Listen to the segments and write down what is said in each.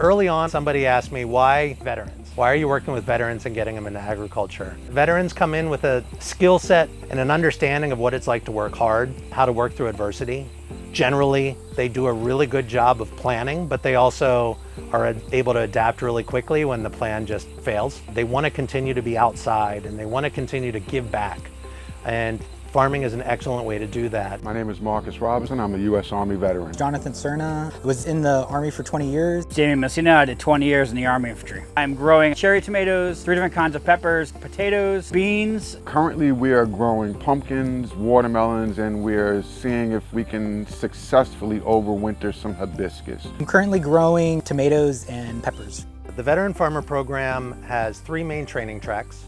Early on, somebody asked me, why veterans? Why are you working with veterans and getting them into agriculture? Veterans come in with a skill set and an understanding of what it's like to work hard, how to work through adversity. Generally, they do a really good job of planning, but they also are able to adapt really quickly when the plan just fails. They want to continue to be outside and they want to continue to give back. And farming is an excellent way to do that. My name is Marcus Robinson. I'm a U.S. Army veteran. Jonathan Cerna was in the Army for 20 years. Jamie Messina, I did 20 years in the Army Infantry. I'm growing cherry tomatoes, 3 different kinds of peppers, potatoes, beans. Currently we are growing pumpkins, watermelons, and we're seeing if we can successfully overwinter some hibiscus. I'm currently growing tomatoes and peppers. The Veteran Farmer Program has 3 main training tracks.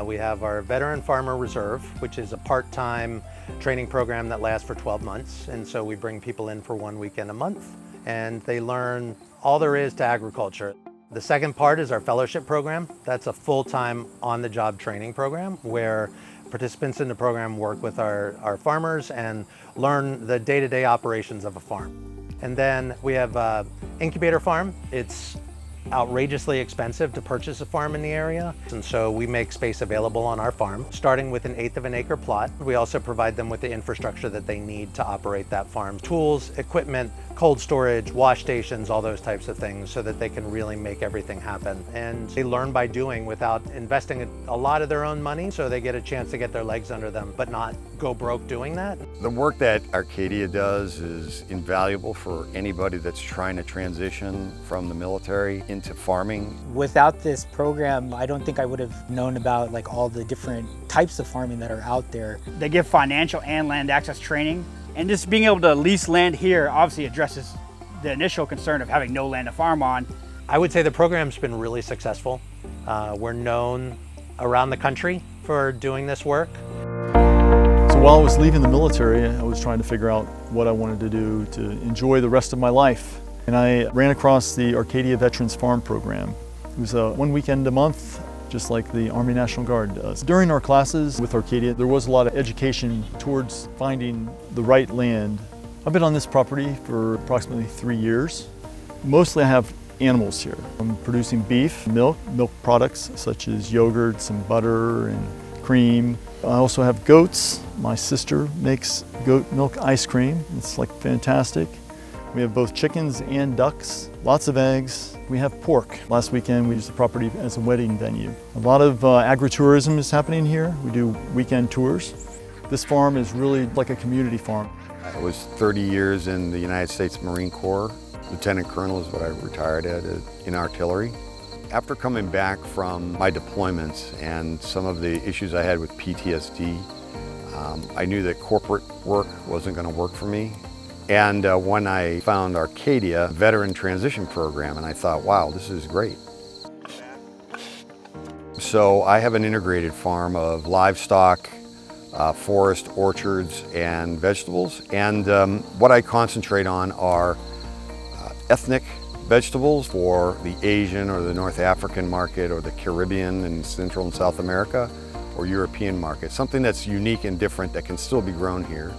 We have our Veteran Farmer Reserve, which is a part-time training program that lasts for 12 months. And so we bring people in for 1 weekend a month and they learn all there is to agriculture. The second part is our fellowship program. That's a full-time on-the-job training program where participants in the program work with our farmers and learn the day-to-day operations of a farm. And then we have Incubator Farm. It's outrageously expensive to purchase a farm in the area, and so we make space available on our farm, starting with 1/8 of an acre plot. We also provide them with the infrastructure that they need to operate that farm. Tools, equipment, cold storage, wash stations, all those types of things so that they can really make everything happen. And they learn by doing without investing a lot of their own money, so they get a chance to get their legs under them, but not go broke doing that. The work that Arcadia does is invaluable for anybody that's trying to transition from the military into farming. Without this program, I don't think I would have known about like all the different types of farming that are out there. They give financial and land access training. And just being able to lease land here obviously addresses the initial concern of having no land to farm on. I would say the program's been really successful. We're known around the country for doing this work. So while I was leaving the military, I was trying to figure out what I wanted to do to enjoy the rest of my life. And I ran across the Arcadia Veterans Farm Program. It was 1 weekend a month, just like the Army National Guard does. During our classes with Arcadia, there was a lot of education towards finding the right land. I've been on this property for approximately 3 years. Mostly I have animals here. I'm producing beef, milk products such as yogurt, some butter and cream. I also have goats. My sister makes goat milk ice cream. It's like fantastic. We have both chickens and ducks, lots of eggs. We have pork. Last weekend we used the property as a wedding venue. A lot of agritourism is happening here. We do weekend tours. This farm is really like a community farm. I was 30 years in the United States Marine Corps. Lieutenant Colonel is what I retired at in artillery. After coming back from my deployments and some of the issues I had with PTSD, I knew that corporate work wasn't going to work for me. And when I found Arcadia Veteran Transition Program, and I thought, wow, this is great. So I have an integrated farm of livestock, forest, orchards, and vegetables. And what I concentrate on are ethnic vegetables for the Asian or the North African market or the Caribbean and Central and South America or European market. Something that's unique and different that can still be grown here.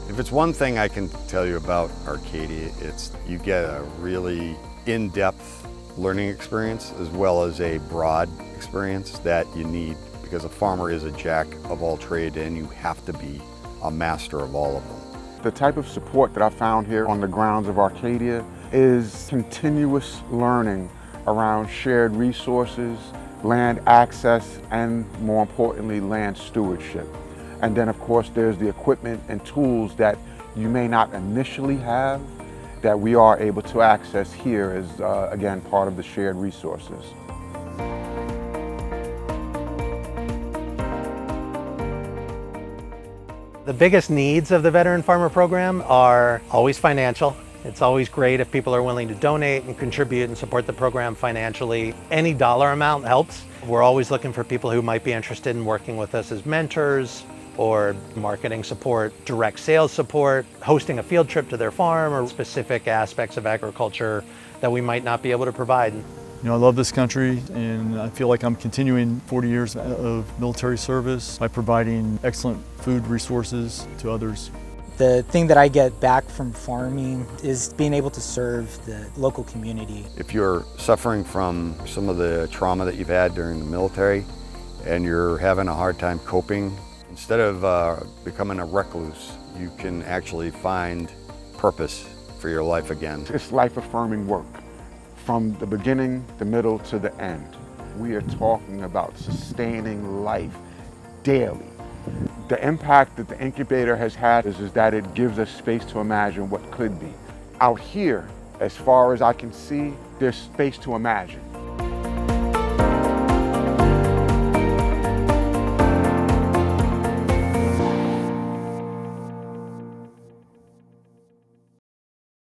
If it's one thing I can tell you about Arcadia, it's you get a really in-depth learning experience as well as a broad experience that you need, because a farmer is a jack of all trades and you have to be a master of all of them. The type of support that I found here on the grounds of Arcadia is continuous learning around shared resources, land access, and more importantly, land stewardship. And then of course there's the equipment and tools that you may not initially have that we are able to access here as, again, part of the shared resources. The biggest needs of the Veteran Farmer Program are always financial. It's always great if people are willing to donate and contribute and support the program financially. Any dollar amount helps. We're always looking for people who might be interested in working with us as mentors, or marketing support, direct sales support, hosting a field trip to their farm, or specific aspects of agriculture that we might not be able to provide. You know, I love this country and I feel like I'm continuing 40 years of military service by providing excellent food resources to others. The thing that I get back from farming is being able to serve the local community. If you're suffering from some of the trauma that you've had during the military and you're having a hard time coping, instead of becoming a recluse, you can actually find purpose for your life again. It's life-affirming work from the beginning, the middle to the end. We are talking about sustaining life daily. The impact that the incubator has had is that it gives us space to imagine what could be. Out here, as far as I can see, there's space to imagine.